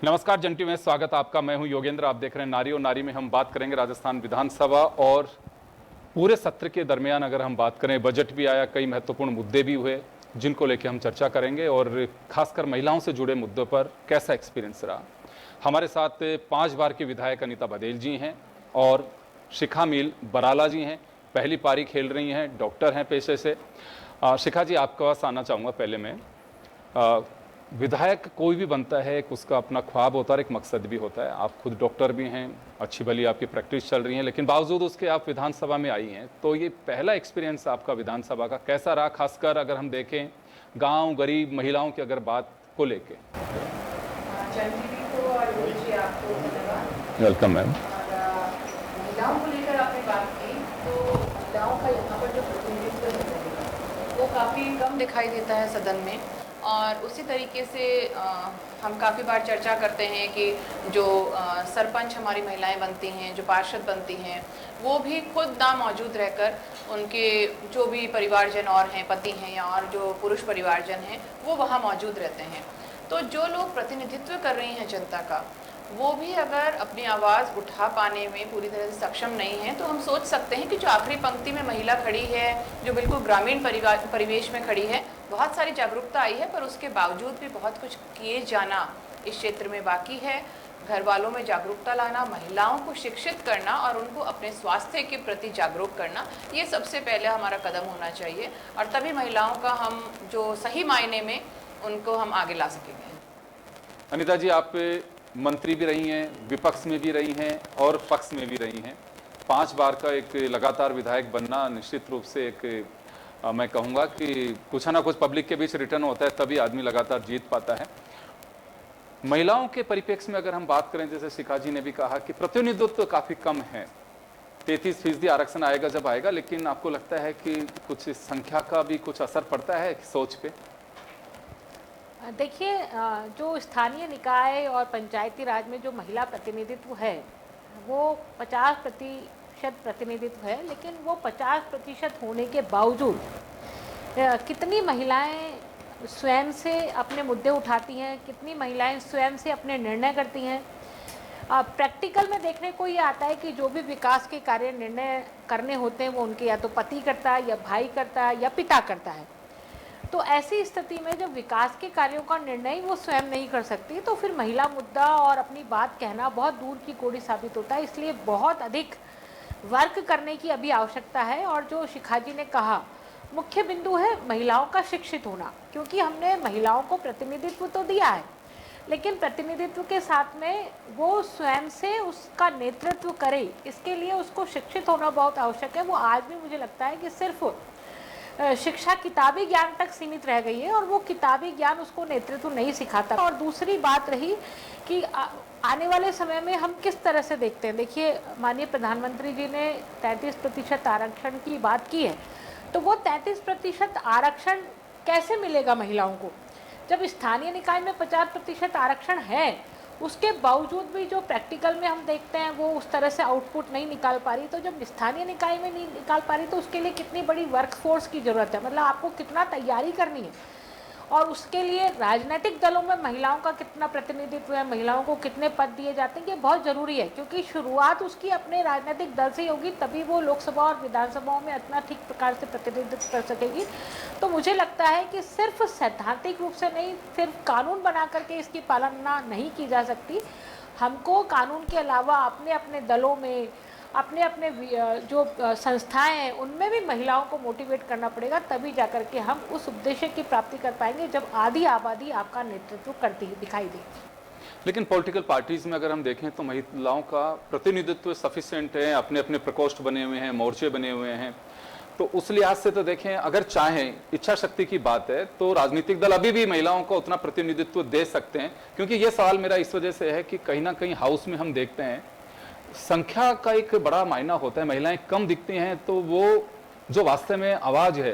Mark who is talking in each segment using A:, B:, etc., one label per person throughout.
A: नमस्कार जंटी में स्वागत आपका। मैं हूं योगेंद्र। आप देख रहे हैं नारी और नारी में हम बात करेंगे राजस्थान विधानसभा और पूरे सत्र के दरमियान अगर हम बात करें, बजट भी आया, कई महत्वपूर्ण मुद्दे भी हुए जिनको लेकर हम चर्चा करेंगे और खासकर महिलाओं से जुड़े मुद्दों पर कैसा एक्सपीरियंस रहा। हमारे साथ 5 बार के विधायक अनीता बघेल जी हैं और शिखा मील बराला जी हैं, पहली पारी खेल रही हैं, डॉक्टर हैं पेशे से। शिखा जी, आपके पास आना चाहूँगा। पहले मैं विधायक कोई भी बनता है, एक उसका अपना ख्वाब होता है, एक मकसद भी होता है। आप खुद डॉक्टर भी हैं, अच्छी भली आपकी प्रैक्टिस चल रही है, लेकिन बावजूद उसके आप विधानसभा में आई हैं। तो ये पहला एक्सपीरियंस आपका विधानसभा का कैसा रहा, खासकर अगर हम देखें गांव गरीब महिलाओं की अगर बात को लेके? Welcome ma'am.
B: महिलाओं को लेकर आपने बात की, तो महिलाओं का यहाँ पर जो प्रतिनिधित्व है वो काफ़ी कम दिखाई देता है सदन में। और उसी तरीके से हम काफ़ी बार चर्चा करते हैं कि जो सरपंच हमारी महिलाएं बनती हैं, जो पार्षद बनती हैं, वो भी खुद ना मौजूद रहकर उनके जो भी परिवारजन और हैं, पति हैं या और जो पुरुष परिवारजन हैं, वो वहाँ मौजूद रहते हैं। तो जो लोग प्रतिनिधित्व कर रही हैं जनता का, वो भी अगर अपनी आवाज़ उठा पाने में पूरी तरह से सक्षम नहीं है, तो हम सोच सकते हैं कि जो आखिरी पंक्ति में महिला खड़ी है, जो बिल्कुल ग्रामीण परिवेश में खड़ी है, बहुत सारी जागरूकता आई है, पर उसके बावजूद भी बहुत कुछ किए जाना इस क्षेत्र में बाकी है। घर वालों में जागरूकता लाना, महिलाओं को शिक्षित करना और उनको अपने स्वास्थ्य के प्रति जागरूक करना, ये सबसे पहले हमारा कदम होना चाहिए। और तभी महिलाओं का हम जो सही मायने में उनको हम आगे ला सकेंगे।
A: अनीता जी, आप मंत्री भी रही हैं, विपक्ष में भी रही हैं और पक्ष में भी रही हैं। 5 बार का एक लगातार विधायक बनना निश्चित रूप से एक मैं कहूँगा कि कुछ ना कुछ पब्लिक के बीच रिटर्न होता है, तभी आदमी लगातार जीत पाता है। महिलाओं के परिप्रेक्ष्य में अगर हम बात करें, जैसे शिखा जी ने भी कहा कि प्रतिनिधित्व काफ़ी कम है, 33% आरक्षण आएगा जब आएगा, लेकिन आपको लगता है कि कुछ संख्या का भी कुछ असर पड़ता है सोच पे?
C: देखिए, जो स्थानीय निकाय और पंचायती राज में जो महिला प्रतिनिधित्व है वो 50% प्रतिनिधित्व है, लेकिन वो 50% होने के बावजूद कितनी महिलाएं स्वयं से अपने मुद्दे उठाती हैं, कितनी महिलाएं स्वयं से अपने निर्णय करती हैं। प्रैक्टिकल में देखने को ये आता है कि जो भी विकास के कार्य निर्णय करने होते हैं वो उनके या तो पति करता है, या भाई करता है, या पिता करता है। तो ऐसी स्थिति में जब विकास के कार्यों का निर्णय वो स्वयं नहीं कर सकती, तो फिर महिला मुद्दा और अपनी बात कहना बहुत दूर की कोड़ी साबित होता है। इसलिए बहुत अधिक वर्क करने की अभी आवश्यकता है। और जो शिखा जी ने कहा, मुख्य बिंदु है महिलाओं का शिक्षित होना, क्योंकि हमने महिलाओं को प्रतिनिधित्व तो दिया है, लेकिन प्रतिनिधित्व के साथ में वो स्वयं से उसका नेतृत्व करे, इसके लिए उसको शिक्षित होना बहुत आवश्यक है। वो आज भी मुझे लगता है कि सिर्फ शिक्षा किताबी ज्ञान तक सीमित रह गई है और वो किताबी ज्ञान उसको नेतृत्व नहीं सिखाता। और दूसरी बात रही कि आने वाले समय में हम किस तरह से देखते हैं। देखिए, माननीय प्रधानमंत्री जी ने 33% आरक्षण की बात की है, तो वो 33% आरक्षण कैसे मिलेगा महिलाओं को, जब स्थानीय निकाय में 50% आरक्षण है, उसके बावजूद भी जो प्रैक्टिकल में हम देखते हैं वो उस तरह से आउटपुट नहीं निकाल पा रही। तो जब स्थानीय निकाय में नहीं निकाल पा रही, तो उसके लिए कितनी बड़ी वर्कफोर्स की ज़रूरत है, मतलब आपको कितना तैयारी करनी है, और उसके लिए राजनीतिक दलों में महिलाओं का कितना प्रतिनिधित्व है, महिलाओं को कितने पद दिए जाते हैं, ये बहुत ज़रूरी है। क्योंकि शुरुआत उसकी अपने राजनीतिक दल से ही होगी, तभी वो लोकसभा और विधानसभाओं में इतना ठीक प्रकार से प्रतिनिधित्व कर सकेगी। तो मुझे लगता है कि सिर्फ सैद्धांतिक रूप से नहीं, सिर्फ कानून बना करके इसकी पालना नहीं की जा सकती। हमको कानून के अलावा अपने अपने दलों में, अपने अपने जो संस्थाएं हैं, उनमें भी महिलाओं को मोटिवेट करना पड़ेगा, तभी जाकर के हम उस उद्देश्य की प्राप्ति कर पाएंगे जब आधी आबादी आपका नेतृत्व करती दिखाई दे।
A: लेकिन पॉलिटिकल पार्टीज में अगर हम देखें तो महिलाओं का प्रतिनिधित्व सफिशिएंट है, अपने अपने प्रकोष्ठ बने हुए हैं, मोर्चे बने हुए हैं। तो उस लिहाज से तो देखें, अगर चाहें, इच्छा शक्ति की बात है, तो राजनीतिक दल अभी भी महिलाओं को उतना प्रतिनिधित्व दे सकते हैं। क्योंकि ये सवाल मेरा इस वजह से है कि कहीं ना कहीं हाउस में हम देखते हैं संख्या का एक बड़ा मायना होता है। महिलाएं कम दिखती हैं तो वो जो वास्तव में आवाज है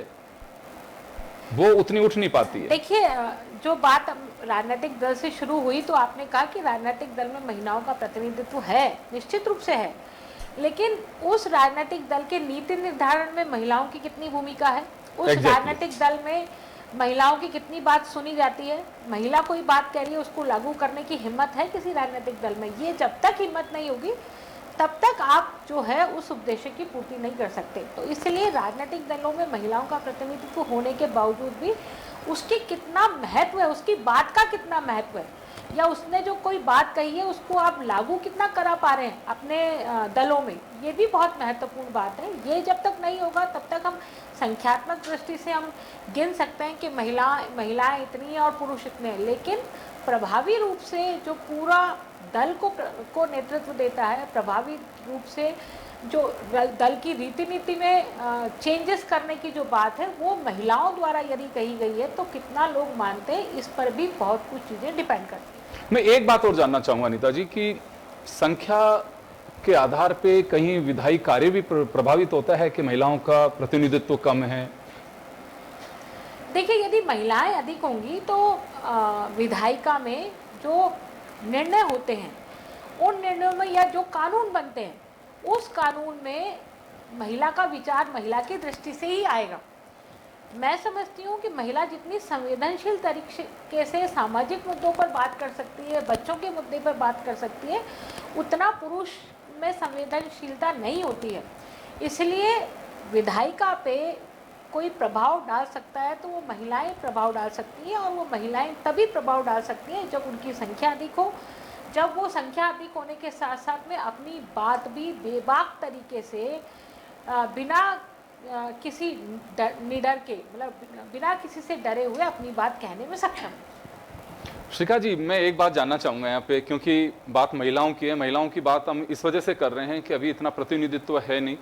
A: वो उतनी उठ नहीं पाती है।
C: देखिए, जो बात राजनीतिक दल से शुरू हुई, तो आपने कहा कि राजनीतिक दल में महिलाओं का प्रतिनिधित्व है, निश्चित रूप से है, लेकिन उस राजनीतिक दल के नीति निर्धारण में महिलाओं की कितनी भूमिका है, उस राजनीतिक दल में महिलाओं की कितनी बात सुनी जाती है, महिला कोई बात कह रही है उसको लागू करने की हिम्मत है किसी राजनीतिक दल में? ये जब तक हिम्मत नहीं होगी तब तक आप जो है उस उद्देश्य की पूर्ति नहीं कर सकते। तो इसलिए राजनीतिक दलों में महिलाओं का प्रतिनिधित्व होने के बावजूद भी उसकी कितना महत्व है, उसकी बात का कितना महत्व है, या उसने जो कोई बात कही है उसको आप लागू कितना करा पा रहे हैं अपने दलों में, ये भी बहुत महत्वपूर्ण बात है। ये जब तक नहीं होगा तब तक हम संख्यात्मक दृष्टि से हम गिन सकते हैं कि महिलाएं इतनी हैं और पुरुष इतने हैं, लेकिन प्रभावी रूप से जो पूरा दल को नेतृत्व देता है, प्रभावी रूप से जो दल की रीति नीति में चेंजेस करने की जो बात है वो महिलाओं द्वारा यदि कही गई है तो कितना लोग मानते हैं, इस पर भी बहुत कुछ चीज़ें डिपेंड करती हैं।
A: मैं एक बात और जानना चाहूँगा अनीता जी कि संख्या के आधार पे कहीं विधायी कार्य भी प्रभावित होता है कि महिलाओं का प्रतिनिधित्व कम है?
C: देखिए, यदि महिलाएं अधिक होंगी तो विधायिका में जो निर्णय होते हैं उन निर्णयों में या जो कानून बनते हैं उस कानून में महिला का विचार महिला की दृष्टि से ही आएगा। मैं समझती हूँ कि महिला जितनी संवेदनशील तरीके से सामाजिक मुद्दों पर बात कर सकती है, बच्चों के मुद्दे पर बात कर सकती है, उतना पुरुष में संवेदनशीलता नहीं होती है। इसलिए विधायिका पे कोई प्रभाव डाल सकता है तो वो महिलाएं प्रभाव डाल सकती हैं, और वो महिलाएं तभी प्रभाव डाल सकती हैं जब उनकी संख्या अधिक हो, जब वो संख्या अधिक होने के साथ साथ में अपनी बात भी बेबाक तरीके से बिना किसी निडर के, मतलब बिना किसी से डरे हुए अपनी बात कहने में सक्षम है।
A: शिखा जी, मैं एक बात जानना चाहूँगा यहाँ पे, क्योंकि बात महिलाओं की है, महिलाओं की बात हम इस वजह से कर रहे हैं कि अभी इतना प्रतिनिधित्व है नहीं।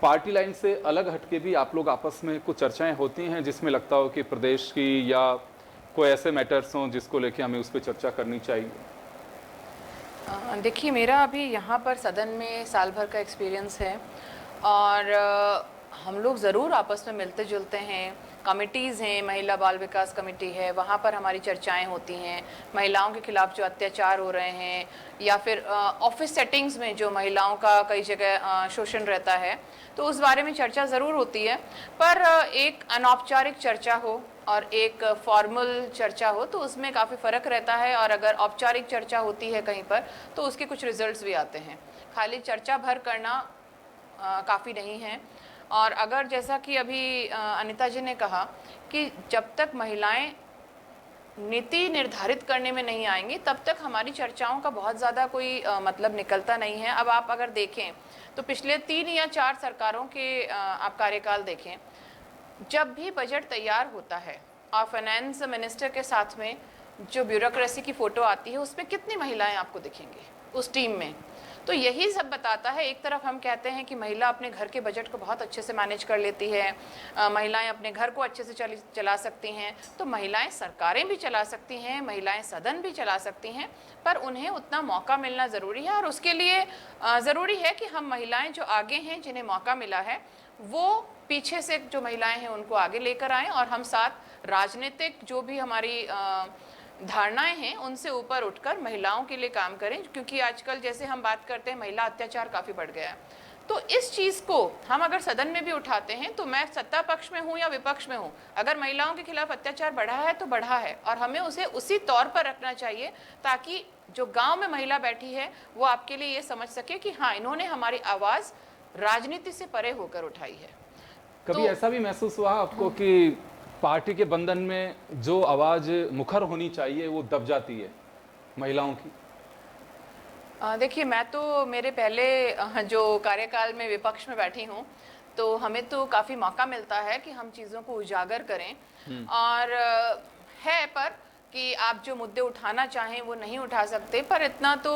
A: पार्टी लाइन से अलग हटके भी आप लोग आपस में कुछ चर्चाएं होती हैं जिसमें लगता हो कि प्रदेश की या कोई ऐसे मैटर्स हों जिसको लेके हमें उस पर चर्चा करनी चाहिए?
B: देखिए, मेरा अभी यहाँ पर सदन में साल भर का एक्सपीरियंस है और हम लोग ज़रूर आपस में मिलते जुलते हैं। कमिटीज़ हैं, महिला बाल विकास कमेटी है, वहाँ पर हमारी चर्चाएं होती हैं। महिलाओं के खिलाफ जो अत्याचार हो रहे हैं या फिर ऑफिस सेटिंग्स में जो महिलाओं का कई जगह शोषण रहता है, तो उस बारे में चर्चा ज़रूर होती है। पर एक अनौपचारिक चर्चा हो और एक फॉर्मल चर्चा हो तो उसमें काफ़ी फ़र्क रहता है, और अगर औपचारिक चर्चा होती है कहीं पर तो उसके कुछ रिजल्ट्स भी आते हैं। खाली चर्चा भर करना काफ़ी नहीं है। और अगर जैसा कि अभी अनीता जी ने कहा कि जब तक महिलाएं नीति निर्धारित करने में नहीं आएंगी तब तक हमारी चर्चाओं का बहुत ज़्यादा कोई मतलब निकलता नहीं है। अब आप अगर देखें तो पिछले 3 या 4 सरकारों के आप कार्यकाल देखें, जब भी बजट तैयार होता है और फाइनेंस मिनिस्टर के साथ में जो ब्यूरोक्रेसी की फ़ोटो आती है उसमें कितनी महिलाएं आपको दिखेंगी उस टीम में? तो यही सब बताता है। एक तरफ हम कहते हैं कि महिला अपने घर के बजट को बहुत अच्छे से मैनेज कर लेती है, महिलाएं अपने घर को अच्छे से चला सकती हैं, तो महिलाएं सरकारें भी चला सकती हैं, महिलाएं सदन भी चला सकती हैं, पर उन्हें उतना मौका मिलना ज़रूरी है। और उसके लिए ज़रूरी है कि हम महिलाएं जो आगे हैं, जिन्हें मौका मिला है, वो पीछे से जो महिलाएं हैं उनको आगे लेकर आएँ, और हम साथ राजनीतिक जो भी हमारी धारणाएं हैं उनसे ऊपर उठकर महिलाओं के लिए काम करें। क्योंकि आजकल जैसे हम बात करते हैं महिला अत्याचार काफ़ी बढ़ गया है, तो इस चीज़ को हम अगर सदन में भी उठाते हैं तो मैं सत्ता पक्ष में हूँ या विपक्ष में हूँ, अगर महिलाओं के खिलाफ अत्याचार बढ़ा है तो बढ़ा है, और हमें उसे उसी तौर पर रखना चाहिए ताकि जो गाँव में महिला बैठी है वो आपके लिए ये समझ सके कि हाँ, इन्होंने हमारी आवाज़ राजनीति से परे होकर उठाई है।
A: कभी ऐसा भी महसूस हुआ आपको कि पार्टी के बंधन में जो आवाज़ मुखर होनी चाहिए वो दब जाती है महिलाओं की?
B: देखिए, मैं तो मेरे पहले जो कार्यकाल में विपक्ष में बैठी हूँ तो हमें तो काफ़ी मौका मिलता है कि हम चीज़ों को उजागर करें, और है पर कि आप जो मुद्दे उठाना चाहें वो नहीं उठा सकते। पर इतना तो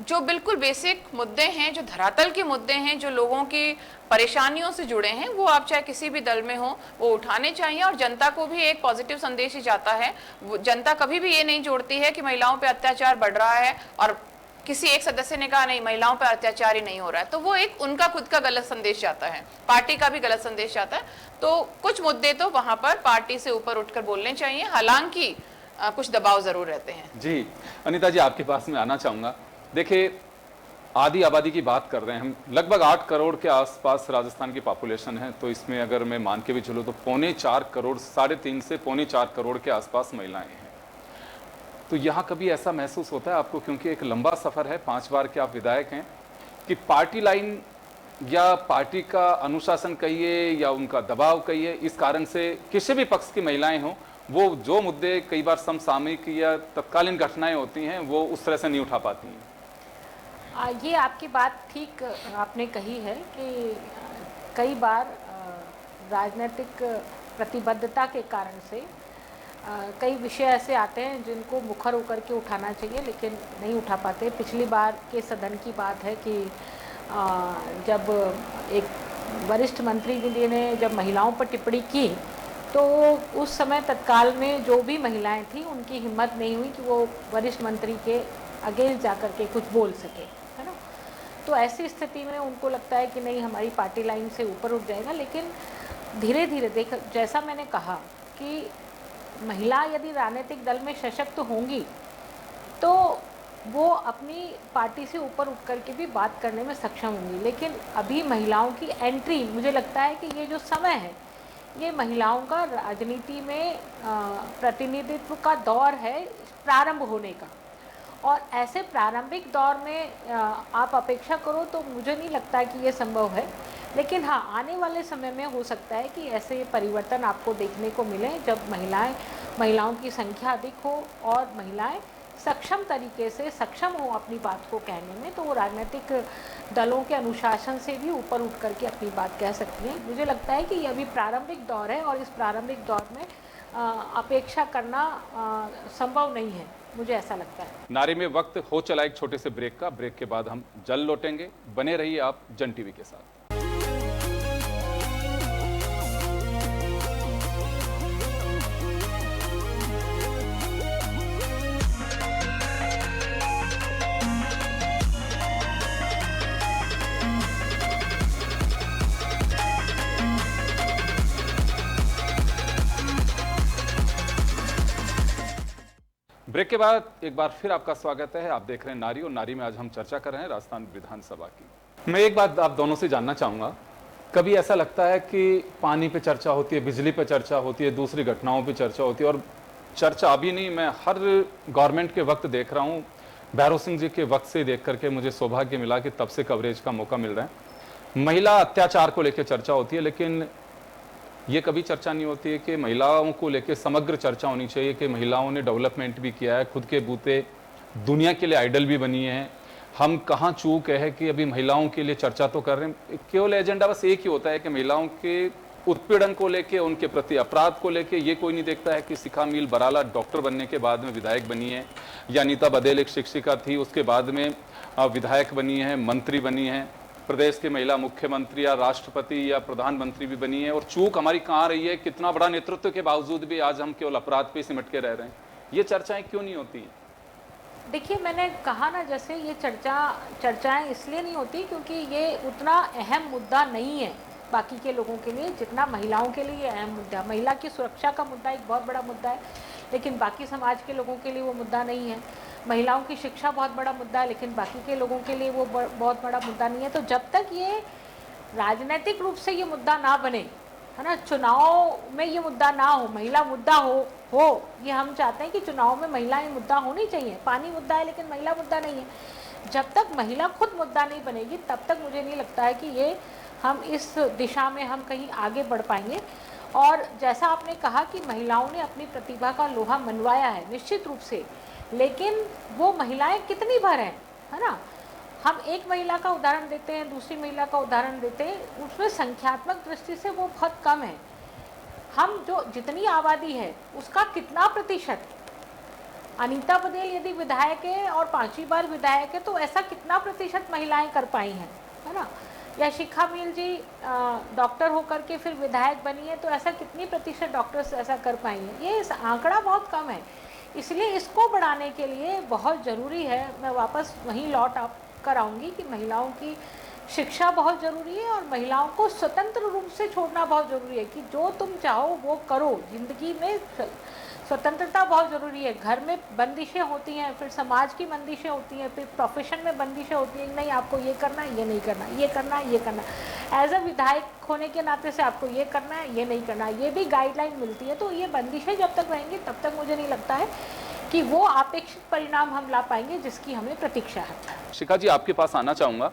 B: जो बिल्कुल बेसिक मुद्दे हैं, जो धरातल के मुद्दे हैं, जो लोगों की परेशानियों से जुड़े हैं, वो आप चाहे किसी भी दल में हो वो उठाने चाहिए। और जनता को भी एक पॉजिटिव संदेश ही जाता है। जनता कभी भी ये नहीं जोड़ती है कि महिलाओं पे अत्याचार बढ़ रहा है और किसी एक सदस्य ने कहा नहीं महिलाओं पर अत्याचार ही नहीं हो रहा है, तो वो एक उनका खुद का गलत संदेश जाता है, पार्टी का भी गलत संदेश जाता है। तो कुछ मुद्दे तो वहां पर पार्टी से ऊपर उठकर बोलने चाहिए, हालांकि कुछ दबाव जरूर रहते हैं।
A: जी अनीता जी, आपके पास में आना चाहूँगा। देखिए, आधी आबादी की बात कर रहे हैं हम, लगभग 8 करोड़ के आसपास राजस्थान की पॉपुलेशन है, तो इसमें अगर मैं मान के भी चलूँ तो 3.25 करोड़, 3.5 से 3.25 करोड़ के आसपास महिलाएं हैं। तो यहाँ कभी ऐसा महसूस होता है आपको, क्योंकि एक लंबा सफर है, 5 बार के आप विधायक हैं, कि पार्टी लाइन या पार्टी का अनुशासन कहिए या उनका दबाव कहिए, इस कारण से किसी भी पक्ष की महिलाएं हों, वो जो मुद्दे कई बार समसामयिक या तत्कालीन घटनाएं होती हैं वो उस तरह से नहीं उठा पाती हैं?
C: ये आपकी बात ठीक आपने कही है कि कई बार राजनीतिक प्रतिबद्धता के कारण से कई विषय ऐसे आते हैं जिनको मुखर होकर के उठाना चाहिए लेकिन नहीं उठा पाते। पिछली बार के सदन की बात है कि जब एक वरिष्ठ मंत्री जी ने जब महिलाओं पर टिप्पणी की तो उस समय तत्काल में जो भी महिलाएं थी उनकी हिम्मत नहीं हुई कि वो वरिष्ठ मंत्री के अगेंस्ट जाकर के कुछ बोल सके, है ना। तो ऐसी स्थिति में उनको लगता है कि नहीं, हमारी पार्टी लाइन से ऊपर उठ जाएगा। लेकिन धीरे धीरे देख, जैसा मैंने कहा कि महिला यदि राजनीतिक दल में सशक्त होंगी तो वो अपनी पार्टी से ऊपर उठ करके भी बात करने में सक्षम होंगी। लेकिन अभी महिलाओं की एंट्री, मुझे लगता है कि ये जो समय है ये महिलाओं का राजनीति में प्रतिनिधित्व का दौर है प्रारंभ होने का। और ऐसे प्रारंभिक दौर में आप अपेक्षा करो तो मुझे नहीं लगता है कि ये संभव है। लेकिन हाँ, आने वाले समय में हो सकता है कि ऐसे परिवर्तन आपको देखने को मिले जब महिलाओं की संख्या अधिक हो और महिलाएं सक्षम तरीके से सक्षम हो अपनी बात को कहने में, तो वो राजनीतिक दलों के अनुशासन से भी ऊपर उठ करके अपनी बात कह सकती हैं। मुझे लगता है कि ये अभी प्रारंभिक दौर है और इस प्रारंभिक दौर में अपेक्षा करना संभव नहीं है, मुझे ऐसा लगता है।
A: नारी में वक्त हो चला एक छोटे से ब्रेक का। ब्रेक के बाद हम जल्द लौटेंगे, बने रहिए आप जन टीवी के साथ। ब्रेक के बाद एक बार फिर आपका स्वागत है। आप देख रहे हैं नारी, और नारी में आज हम चर्चा कर रहे हैं राजस्थान विधानसभा की। मैं एक बात आप दोनों से जानना चाहूंगा, कभी ऐसा लगता है कि पानी पे चर्चा होती है, बिजली पे चर्चा होती है, दूसरी घटनाओं पे चर्चा होती है, और चर्चा अभी नहीं, मैं हर गवर्नमेंट के वक्त देख रहा हूँ, भैरव सिंह जी के वक्त से देख करके मुझे सौभाग्य मिला कि तब से कवरेज का मौका मिल रहा है। महिला अत्याचार को लेकर चर्चा होती है, लेकिन ये कभी चर्चा नहीं होती है कि महिलाओं को लेकर समग्र चर्चा होनी चाहिए कि महिलाओं ने डेवलपमेंट भी किया है, खुद के बूते दुनिया के लिए आइडल भी बनी है। हम कहाँ चूक है कि अभी महिलाओं के लिए चर्चा तो कर रहे हैं, केवल एजेंडा बस एक ही होता है कि महिलाओं के उत्पीड़न को लेके, उनके प्रति अपराध को लेके। ये कोई नहीं देखता है कि शिखा मील बराला डॉक्टर बनने के बाद में विधायक बनी है, या अनीता बदेल एक शिक्षिका थी, उसके बाद में विधायक बनी है, मंत्री बनी है, प्रदेश के महिला मुख्यमंत्री या राष्ट्रपति या प्रधानमंत्री भी बनी है। और चूक हमारी कहाँ रही है? कितना बड़ा नेतृत्व के बावजूद भी आज हम केवल अपराध पे सिमट के रह रहे हैं। ये चर्चाएं क्यों नहीं होती?
C: देखिए, मैंने कहा ना, जैसे ये चर्चाएं इसलिए नहीं होती क्योंकि ये उतना अहम मुद्दा नहीं है बाकी के लोगों के लिए जितना महिलाओं के लिए अहम मुद्दा। महिला की सुरक्षा का मुद्दा एक बहुत बड़ा मुद्दा है, लेकिन बाकी समाज के लोगों के लिए वो मुद्दा नहीं है। महिलाओं की शिक्षा बहुत बड़ा मुद्दा है, लेकिन बाकी के लोगों के लिए वो बहुत बड़ा मुद्दा नहीं है। तो जब तक ये राजनीतिक रूप से ये मुद्दा ना बने, है ना, चुनाव में ये मुद्दा ना हो, महिला मुद्दा हो ये हम चाहते हैं कि चुनाव में महिलाएं मुद्दा होनी चाहिए। पानी मुद्दा है लेकिन महिला मुद्दा नहीं है। जब तक महिला खुद मुद्दा नहीं बनेगी तब तक मुझे नहीं लगता है कि ये हम इस दिशा में हम कहीं आगे बढ़ पाएंगे। और जैसा आपने कहा कि महिलाओं ने अपनी प्रतिभा का लोहा मनवाया है, निश्चित रूप से, लेकिन वो महिलाएं कितनी भर हैं, है ना। हम एक महिला का उदाहरण देते हैं, दूसरी महिला का उदाहरण देते हैं, उसमें संख्यात्मक दृष्टि से वो बहुत कम है। हम जो जितनी आबादी है उसका कितना प्रतिशत, अनीता बदेल यदि विधायक है और 5वीं बार विधायक है तो ऐसा कितना प्रतिशत महिलाएं कर पाई हैं, है ना। या शिखा मील जी डॉक्टर होकर के फिर विधायक बनी है तो ऐसा कितनी प्रतिशत डॉक्टर्स ऐसा कर पाई हैं। ये आंकड़ा बहुत कम है, इसलिए इसको बढ़ाने के लिए बहुत ज़रूरी है। मैं वापस वहीं लौट कर आऊँगी कि महिलाओं की शिक्षा बहुत ज़रूरी है और महिलाओं को स्वतंत्र रूप से छोड़ना बहुत ज़रूरी है कि जो तुम चाहो वो करो, ज़िंदगी में स्वतंत्रता बहुत ज़रूरी है। घर में बंदिशें होती हैं, फिर समाज की बंदिशें होती हैं, फिर प्रोफेशन में बंदिशें होती हैं, नहीं आपको ये करना है, ये नहीं करना, ये करना है, ये करना है। एज अ विधायक होने के नाते से आपको ये करना है, ये नहीं करना है, ये भी गाइडलाइन मिलती है। तो ये बंदिशें जब तक रहेंगी तब तक मुझे नहीं लगता है कि वो अपेक्षित परिणाम हम ला पाएंगे जिसकी हमें प्रतीक्षा है।
A: शिखा जी, आपके पास आना चाहूँगा।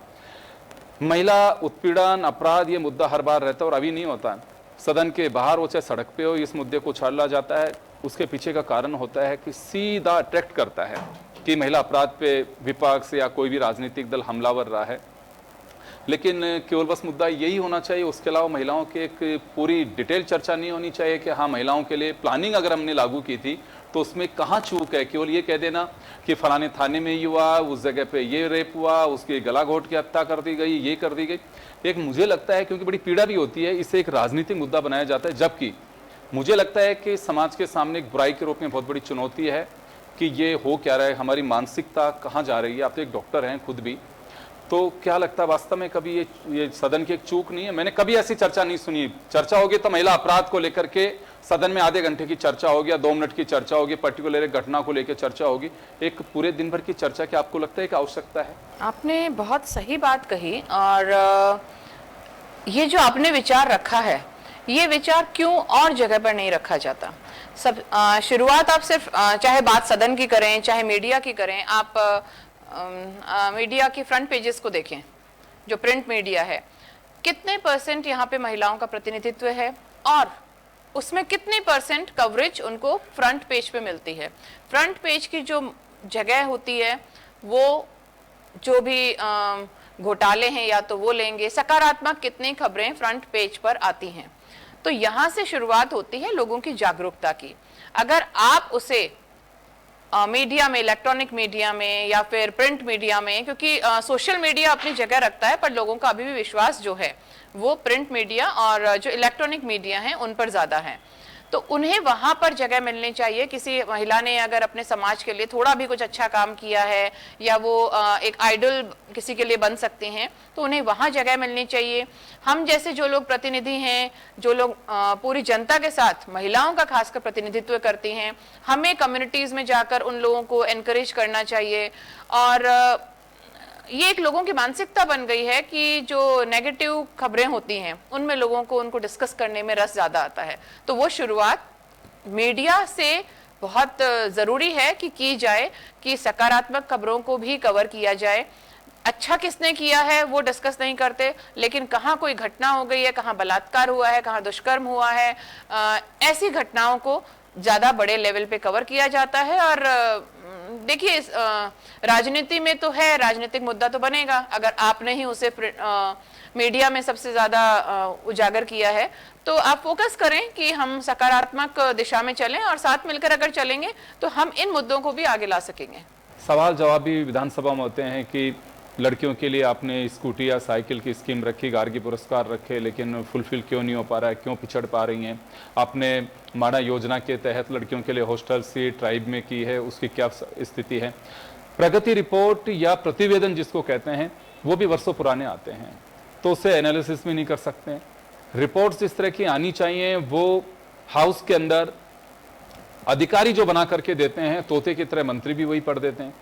A: महिला उत्पीड़न, अपराध, ये मुद्दा हर बार रहता है और अभी नहीं होता है। सदन के बाहर हो चाहे सड़क पे हो, इस मुद्दे को उछाला जाता है। उसके पीछे का कारण होता है कि सीधा अट्रैक्ट करता है कि महिला अपराध पे विपक्ष या कोई भी राजनीतिक दल हमलावर रहा है। लेकिन केवल बस मुद्दा यही होना चाहिए, उसके अलावा महिलाओं की एक पूरी डिटेल चर्चा नहीं होनी चाहिए कि हाँ, महिलाओं के लिए प्लानिंग अगर हमने लागू की थी तो उसमें कहाँ चूक है। केवल ये कह देना कि फलाने थाने में ये हुआ, उस जगह पे ये रेप हुआ, उसकी गला घोट के हत्या कर दी गई, ये कर दी गई। एक मुझे लगता है, क्योंकि बड़ी पीड़ा भी होती है, इसे एक राजनीतिक मुद्दा बनाया जाता है। जबकि मुझे लगता है कि समाज के सामने एक बुराई के रूप में बहुत बड़ी चुनौती है कि ये हो क्या रहा है, हमारी मानसिकता कहाँ जा रही है। आप तो एक डॉक्टर हैं खुद भी, तो क्या लगता है वास्तव में कभी ये सदन की एक चूक नहीं है? मैंने कभी ऐसी चर्चा नहीं सुनी। चर्चा होगी तो महिला अपराध को लेकर के सदन में आधे घंटे की चर्चा होगी या 2 मिनट की चर्चा होगी, पर्टिकुलर एक घटना को लेकर चर्चा होगी। एक पूरे दिन भर की चर्चा की आपको लगता है कि आवश्यकता है?
B: आपने बहुत सही बात कही, और ये जो आपने विचार रखा है, ये विचार क्यों और जगह पर नहीं रखा जाता? सब शुरुआत आप सिर्फ चाहे बात सदन की करें, चाहे मीडिया की करें, आप मीडिया की फ्रंट पेजेस को देखें, जो प्रिंट मीडिया है, कितने % यहाँ पे महिलाओं का प्रतिनिधित्व है और उसमें कितने % कवरेज उनको फ्रंट पेज पे मिलती है। फ्रंट पेज की जो जगह होती है, वो जो भी घोटाले हैं या तो वो लेंगे, सकारात्मक कितनी खबरें फ्रंट पेज पर आती हैं। तो यहाँ से शुरुआत होती है लोगों की जागरूकता की। अगर आप उसे मीडिया में, इलेक्ट्रॉनिक मीडिया में या फिर प्रिंट मीडिया में, क्योंकि सोशल मीडिया अपनी जगह रखता है, पर लोगों का अभी भी विश्वास जो है वो प्रिंट मीडिया और जो इलेक्ट्रॉनिक मीडिया है उन पर ज़्यादा है। तो उन्हें वहाँ पर जगह मिलनी चाहिए। किसी महिला ने अगर अपने समाज के लिए थोड़ा भी कुछ अच्छा काम किया है या वो एक आइडल किसी के लिए बन सकते हैं, तो उन्हें वहाँ जगह मिलनी चाहिए। हम जैसे जो लोग प्रतिनिधि हैं, जो लोग पूरी जनता के साथ महिलाओं का खासकर प्रतिनिधित्व करती हैं, हमें कम्युनिटीज़ में जाकर उन लोगों को एनकरेज करना चाहिए। और ये एक लोगों की मानसिकता बन गई है कि जो नेगेटिव खबरें होती हैं उनमें लोगों को उनको डिस्कस करने में रस ज़्यादा आता है। तो वो शुरुआत मीडिया से बहुत ज़रूरी है कि की जाए, कि सकारात्मक खबरों को भी कवर किया जाए। अच्छा किसने किया है वो डिस्कस नहीं करते, लेकिन कहाँ कोई घटना हो गई है, कहाँ बलात्कार हुआ है, कहाँ दुष्कर्म हुआ है, ऐसी घटनाओं को ज़्यादा बड़े लेवल पे कवर किया जाता है। और देखिए, राजनीति में तो है, राजनीतिक मुद्दा तो बनेगा। अगर आपने ही उसे मीडिया में सबसे ज़्यादा उजागर किया है, तो आप फोकस करें कि हम सकारात्मक दिशा में चलें, और साथ मिलकर अगर चलेंगे तो हम इन मुद्दों को भी आगे ला सकेंगे।
A: सवाल जवाब भी विधानसभा में होते हैं कि लड़कियों के लिए आपने स्कूटी या साइकिल की स्कीम रखी, गार्गी पुरस्कार रखे, लेकिन फुलफिल क्यों नहीं हो पा रहा है, क्यों पिछड़ पा रही हैं? आपने माड़ा योजना के तहत लड़कियों के लिए हॉस्टल सीट ट्राइब में की है, उसकी क्या स्थिति है? प्रगति रिपोर्ट या प्रतिवेदन जिसको कहते हैं, वो भी वर्षों पुराने आते हैं, तो उससे एनालिसिस भी नहीं कर सकते हैं। रिपोर्ट्स जिस तरह की आनी चाहिए वो हाउस के अंदर अधिकारी जो बना करके देते हैं, तोते की तरह मंत्री भी वही पढ़ देते हैं।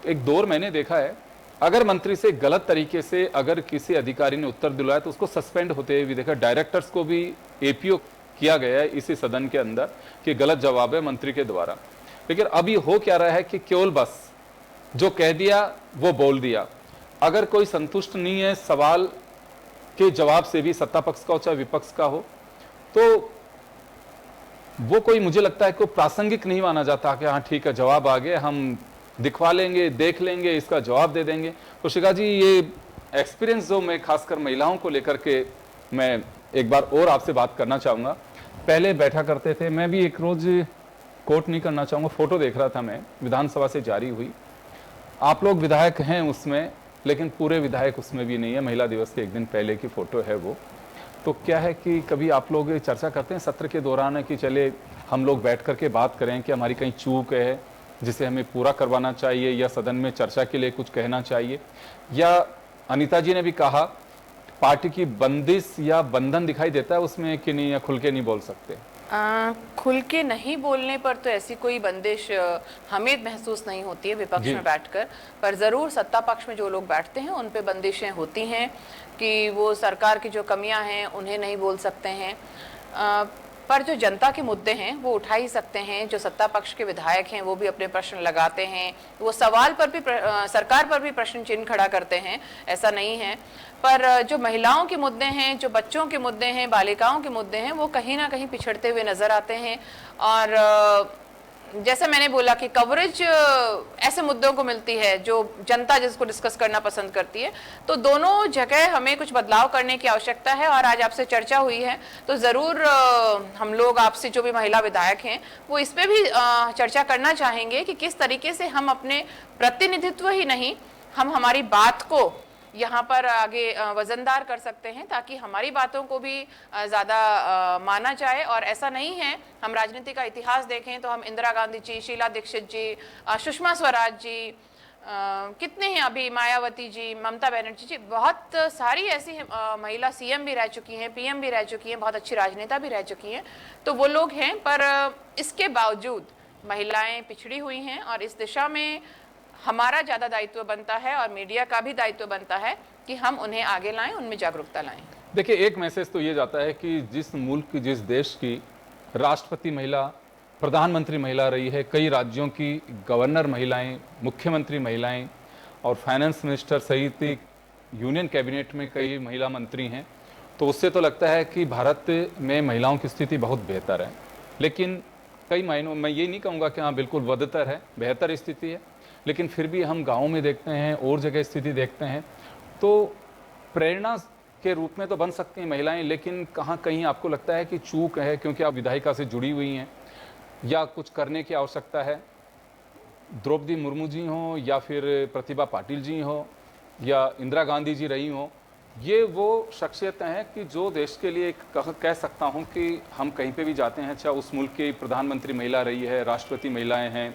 A: एक दौर मैंने देखा है, अगर मंत्री से गलत तरीके से अगर किसी अधिकारी ने उत्तर दिलवाया तो उसको सस्पेंड होते हुए भी देखा। डायरेक्टर्स को भी एपीओ किया गया है इसी सदन के अंदर कि गलत जवाब है मंत्री के द्वारा। लेकिन अभी हो क्या रहा है कि केवल बस जो कह दिया वो बोल दिया। अगर कोई संतुष्ट नहीं है सवाल के जवाब से भी, सत्ता पक्ष का हो चाहे विपक्ष का हो, तो वो कोई, मुझे लगता है, कोई प्रासंगिक नहीं माना जाता कि हाँ ठीक है जवाब आ गया, हम दिखवा लेंगे, देख लेंगे, इसका जवाब दे देंगे। तो शिखा जी, ये एक्सपीरियंस जो मैं खासकर महिलाओं को लेकर के मैं एक बार और आपसे बात करना चाहूँगा। पहले बैठा करते थे, मैं भी एक रोज़ कोट नहीं करना चाहूँगा, फोटो देख रहा था मैं, विधानसभा से जारी हुई। आप लोग विधायक हैं उसमें, लेकिन पूरे विधायक उसमें भी नहीं है। महिला दिवस के एक दिन पहले की फोटो है वो। तो क्या है कि कभी आप लोग चर्चा करते हैं सत्र के दौरान कि चले हम लोग बैठ करके बात करें कि हमारी कहीं चूक है जिसे हमें पूरा करवाना चाहिए, या सदन में चर्चा के लिए कुछ कहना चाहिए? या अनीता जी ने भी कहा पार्टी की बंदिश या बंधन दिखाई देता है उसमें कि नहीं, या खुल के नहीं बोल सकते?
B: खुल के नहीं बोलने पर तो ऐसी कोई बंदिश हमें महसूस नहीं होती है विपक्ष में बैठकर, पर ज़रूर सत्ता पक्ष में जो लोग बैठते हैं उन पे बंदिशें होती हैं कि वो सरकार की जो कमियां हैं उन्हें नहीं बोल सकते हैं, पर जो जनता के मुद्दे हैं वो उठा ही सकते हैं। जो सत्ता पक्ष के विधायक हैं वो भी अपने प्रश्न लगाते हैं, वो सवाल पर भी सरकार पर भी प्रश्न चिन्ह खड़ा करते हैं, ऐसा नहीं है। पर जो महिलाओं के मुद्दे हैं, जो बच्चों के मुद्दे हैं, बालिकाओं के मुद्दे हैं, वो कहीं ना कहीं पिछड़ते हुए नजर आते हैं। और जैसे मैंने बोला कि कवरेज ऐसे मुद्दों को मिलती है जो जनता जिसको डिस्कस करना पसंद करती है, तो दोनों जगह हमें कुछ बदलाव करने की आवश्यकता है। और आज आपसे चर्चा हुई है तो ज़रूर हम लोग आपसे जो भी महिला विधायक हैं वो इस पे भी चर्चा करना चाहेंगे कि किस तरीके से हम अपने प्रतिनिधित्व ही नहीं, हम हमारी बात को यहाँ पर आगे वजनदार कर सकते हैं ताकि हमारी बातों को भी ज़्यादा माना जाए। और ऐसा नहीं है, हम राजनीति का इतिहास देखें तो हम इंदिरा गांधी जी, शीला दीक्षित जी, सुषमा स्वराज जी, कितने हैं अभी, मायावती जी, ममता बनर्जी जी, बहुत सारी ऐसी महिला सीएम भी रह चुकी हैं, पीएम भी रह चुकी हैं, बहुत अच्छी राजनेता भी रह चुकी हैं, तो वो लोग हैं। पर इसके बावजूद महिलाएं पिछड़ी हुई हैं और इस दिशा में हमारा ज़्यादा दायित्व बनता है और मीडिया का भी दायित्व बनता है कि हम उन्हें आगे लाएं, उनमें जागरूकता लाएं।
A: देखिए, एक मैसेज तो ये जाता है कि जिस मुल्क, जिस देश की राष्ट्रपति महिला, प्रधानमंत्री महिला रही है, कई राज्यों की गवर्नर महिलाएं, मुख्यमंत्री महिलाएं और फाइनेंस मिनिस्टर सहित यूनियन कैबिनेट में कई महिला मंत्री हैं, तो उससे तो लगता है कि भारत में महिलाओं की स्थिति बहुत बेहतर है। लेकिन कई मायनों मैं ये नहीं कहूँगा कि हाँ बिल्कुल बदतर है, बेहतर स्थिति है, लेकिन फिर भी हम गाँव में देखते हैं और जगह स्थिति देखते हैं तो प्रेरणा के रूप में तो बन सकती हैं महिलाएं, लेकिन कहाँ कहीं आपको लगता है कि चूक है क्योंकि आप विधायिका से जुड़ी हुई हैं या कुछ करने की आवश्यकता है। द्रौपदी मुर्मू जी हों या फिर प्रतिभा पाटिल जी हों या इंदिरा गांधी जी रही हों, ये वो शख्सियतें हैं कि जो देश के लिए कह सकता हूँ कि हम कहीं पे भी जाते हैं, चाहे उस मुल्क की प्रधानमंत्री महिला रही है, राष्ट्रपति महिलाएं हैं,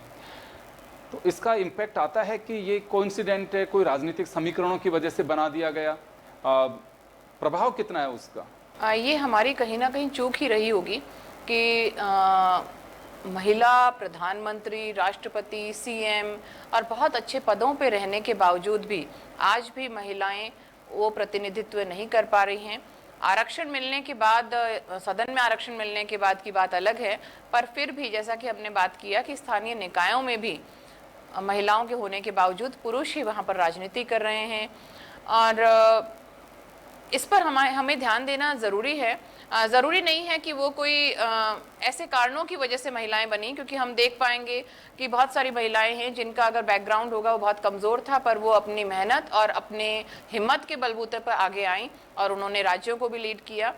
A: तो इसका इम्पैक्ट आता है कि ये कोइंसिडेंट है, कोई राजनीतिक समीकरणों की वजह से बना दिया गया, प्रभाव कितना है उसका?
B: ये हमारी कहीं ना कहीं चूक ही रही होगी कि महिला प्रधानमंत्री, राष्ट्रपति, सीएम और बहुत अच्छे पदों पे रहने के बावजूद भी आज भी महिलाएं वो प्रतिनिधित्व नहीं कर पा रही हैं। आरक्षण मिलने के बाद, सदन में आरक्षण मिलने के बाद की बात अलग है, पर फिर भी जैसा कि हमने बात किया कि स्थानीय निकायों में भी महिलाओं के होने के बावजूद पुरुष ही वहाँ पर राजनीति कर रहे हैं। और इस पर हमें ध्यान देना ज़रूरी है। ज़रूरी नहीं है कि वो कोई ऐसे कारणों की वजह से महिलाएं बनी, क्योंकि हम देख पाएंगे कि बहुत सारी महिलाएं हैं जिनका अगर बैकग्राउंड होगा वो बहुत कमज़ोर था, पर वो अपनी मेहनत और अपने हिम्मत के बलबूते पर आगे आईं और उन्होंने राज्यों को भी लीड किया।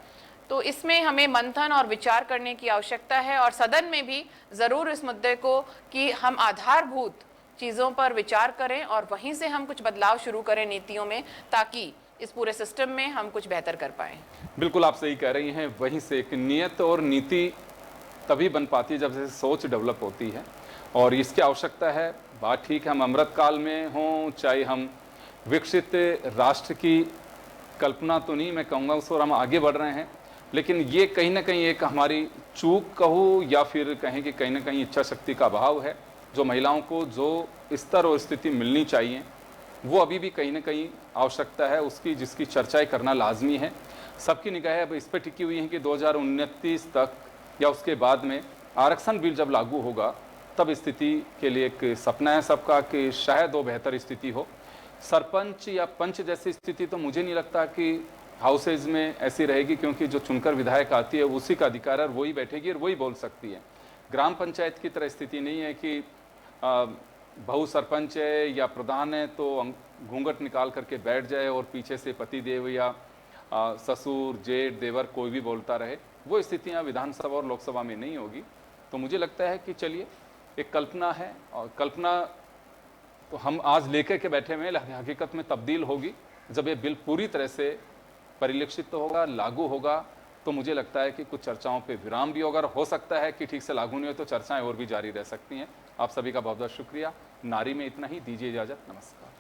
B: तो इसमें हमें मंथन और विचार करने की आवश्यकता है और सदन में भी ज़रूर इस मुद्दे को कि हम आधारभूत चीज़ों पर विचार करें और वहीं से हम कुछ बदलाव शुरू करें नीतियों में, ताकि इस पूरे सिस्टम में हम कुछ बेहतर कर पाएं।
A: बिल्कुल आप सही कह रही हैं। वहीं से एक नियत और नीति तभी बन पाती है जब से सोच डेवलप होती है और इसकी आवश्यकता है। बात ठीक है, हम अमृतकाल में हों, चाहे हम विकसित राष्ट्र की कल्पना तो नहीं मैं कहूँगा उस और हम आगे बढ़ रहे हैं, लेकिन ये कहीं ना कहीं एक हमारी चूक कहूँ या फिर कहें कि कहीं ना कहीं इच्छा शक्ति का अभाव है। जो महिलाओं को जो स्तर और स्थिति मिलनी चाहिए वो अभी भी कहीं ना कहीं आवश्यकता है उसकी, जिसकी चर्चाएं करना लाजमी है। सबकी निगाहें अब इस पर टिकी हुई हैं कि 2029 तक या उसके बाद में आरक्षण बिल जब लागू होगा तब स्थिति के लिए एक सपना है सबका कि शायद वो बेहतर स्थिति हो। सरपंच या पंच जैसी स्थिति तो मुझे नहीं लगता कि हाउसेज में ऐसी रहेगी, क्योंकि जो चुनकर विधायक आती है उसी का अधिकार है, वही बैठेगी और वही बोल सकती है। ग्राम पंचायत की तरह स्थिति नहीं है कि बहु सरपंच है या प्रधान है तो घूंघट निकाल करके बैठ जाए और पीछे से पति देव या ससुर, जेठ, देवर कोई भी बोलता रहे। वो स्थितियां विधानसभा और लोकसभा में नहीं होगी। तो मुझे लगता है कि चलिए, एक कल्पना है और कल्पना तो हम आज लेकर के बैठे हुए हैं, हकीकत में तब्दील होगी जब ये बिल पूरी तरह से परिलक्षित होगा, लागू होगा। तो मुझे लगता है कि कुछ चर्चाओं पे विराम भी होगा और हो सकता है कि ठीक से लागू नहीं हो तो चर्चाएं और भी जारी रह सकती हैं। आप सभी का बहुत बहुत शुक्रिया। नारी में इतना ही, दीजिए इजाज़त, नमस्कार।